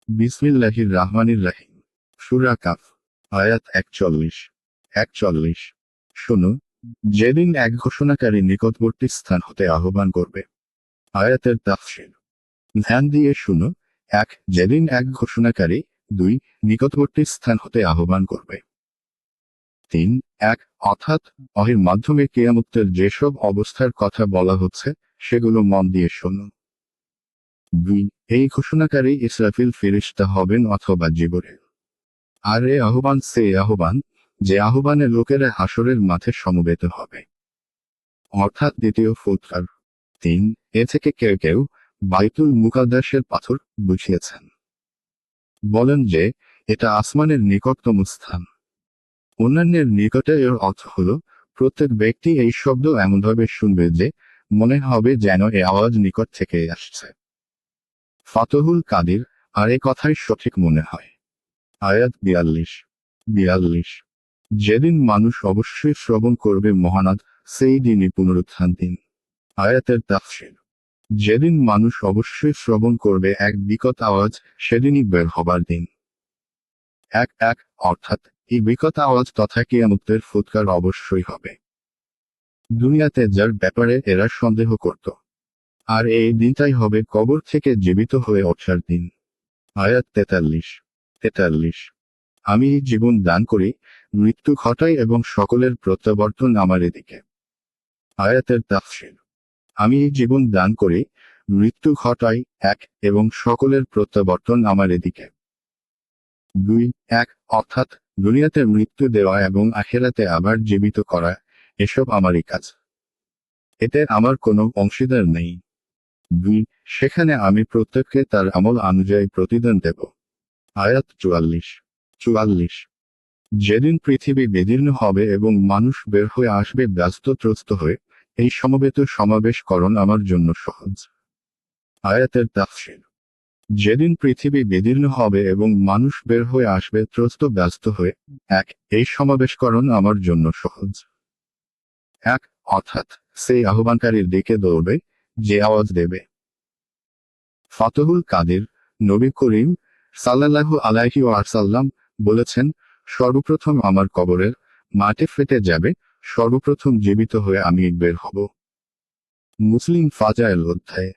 বিসমিল্লাহির রাহমানির রাহিম। সূরা কাফ, আয়াত 41। শোনো, যেদিন এক ঘোষণাকারী নিকটবর্তী স্থান হতে আহ্বান করবে। আয়াতের তাফসীর। ধ্যান দিয়ে শুনো। যেদিন এক ঘোষণাকারী, 2 নিকটবর্তী স্থান হতে আহ্বান করবে। 3 অর্থাৎ ওহির মাধ্যমে কিয়ামতের যেসব অবস্থার কথা বলা হচ্ছে সেগুলো মন দিয়ে শোনো। 2 এই ঘোষণাকারী ইসরাফিল ফেরেশতা হবেন অথবা জিবরীল। আর এ আহ্বান সেই আহ্বান, যে আহ্বানে লোকেরা হাসরের মাঠে সমবেত হবে, অর্থাৎ দ্বিতীয় ফুৎকার। 3 এ থেকে কেউ কেউ বাইতুল মুকাদ্দাসের পাথর বুঝিয়েছেন। বলেন যে এটা আসমানের নিকটতম স্থান। অন্যান্যের নিকটে এর অর্থ হল প্রত্যেক ব্যক্তি এই শব্দ এমনভাবে শুনবে যে মনে হবে যেন এ আওয়াজ নিকট থেকে আসছে। ফাতহুল কাদির। আর এ কথাই সঠিক মনে হয়। আয়াত 42। যেদিন মানুষ অবশ্যই শ্রবণ করবে মহানাদ, সেই দিনই পুনরুত্থান দিন। আয়াতের তাফসীর। যেদিন মানুষ অবশ্যই শ্রবণ করবে এক বিকট আওয়াজ, সেদিনই বের হবার দিন। অর্থাৎ এই বিকট আওয়াজ তথা কিয়ামতের ফুৎকার অবশ্যই হবে। দুনিয়াতে যার ব্যাপারে এরা সন্দেহ করত, আর এই দিনটাই হবে কবর থেকে জীবিত হয়ে ওঠার দিন। আয়াত 43। আমি জীবন দান করি, মৃত্যু ঘটাই এবং সকলের প্রত্যাবর্তন আমার এদিকে। আয়াতের তাফসীর। আমি জীবন দান করি, মৃত্যু ঘটাই, এবং সকলের প্রত্যাবর্তন আমার এদিকে। 2 অর্থাৎ দুনিয়াতে মৃত্যু দেওয়া এবং আখিরাতে আবার জীবিত করা, এসব আমারই কাজ। এতে আমার কোনো অংশীদার নেই। 2 সেখানে আমি প্রত্যেককে তার আমল অনুযায়ী প্রতিদান দেব। আয়াত 44। যেদিন পৃথিবী বিদীর্ণ হবে এবং মানুষ বের হয়ে আসবে ব্যস্তত্রস্ত হয়ে, এই সমবেত সমাবেশকরণ আমার জন্য সহজ। আয়াতের তাফসীর। যেদিন পৃথিবী বিদীর্ণ হবে এবং মানুষ বের হয়ে আসবে ত্রস্ত ব্যস্ত হয়ে, এই সমাবেশকরণ আমার জন্য সহজ। অর্থাৎ সেই আহ্বানকারীর দিকে দৌড়বে, যে আওয়াজ দেবে। ফাতহুল কাদির। নবী করিম সাল্লাল্লাহু আলাইহি ওয়াসাল্লাম বলেছেন, সর্বপ্রথম আমার কবরের মাটি ফেটে যাবে, সর্বপ্রথম জীবিত হয়ে আমি বের হব। মুসলিম ফাজাইল অধ্যায়।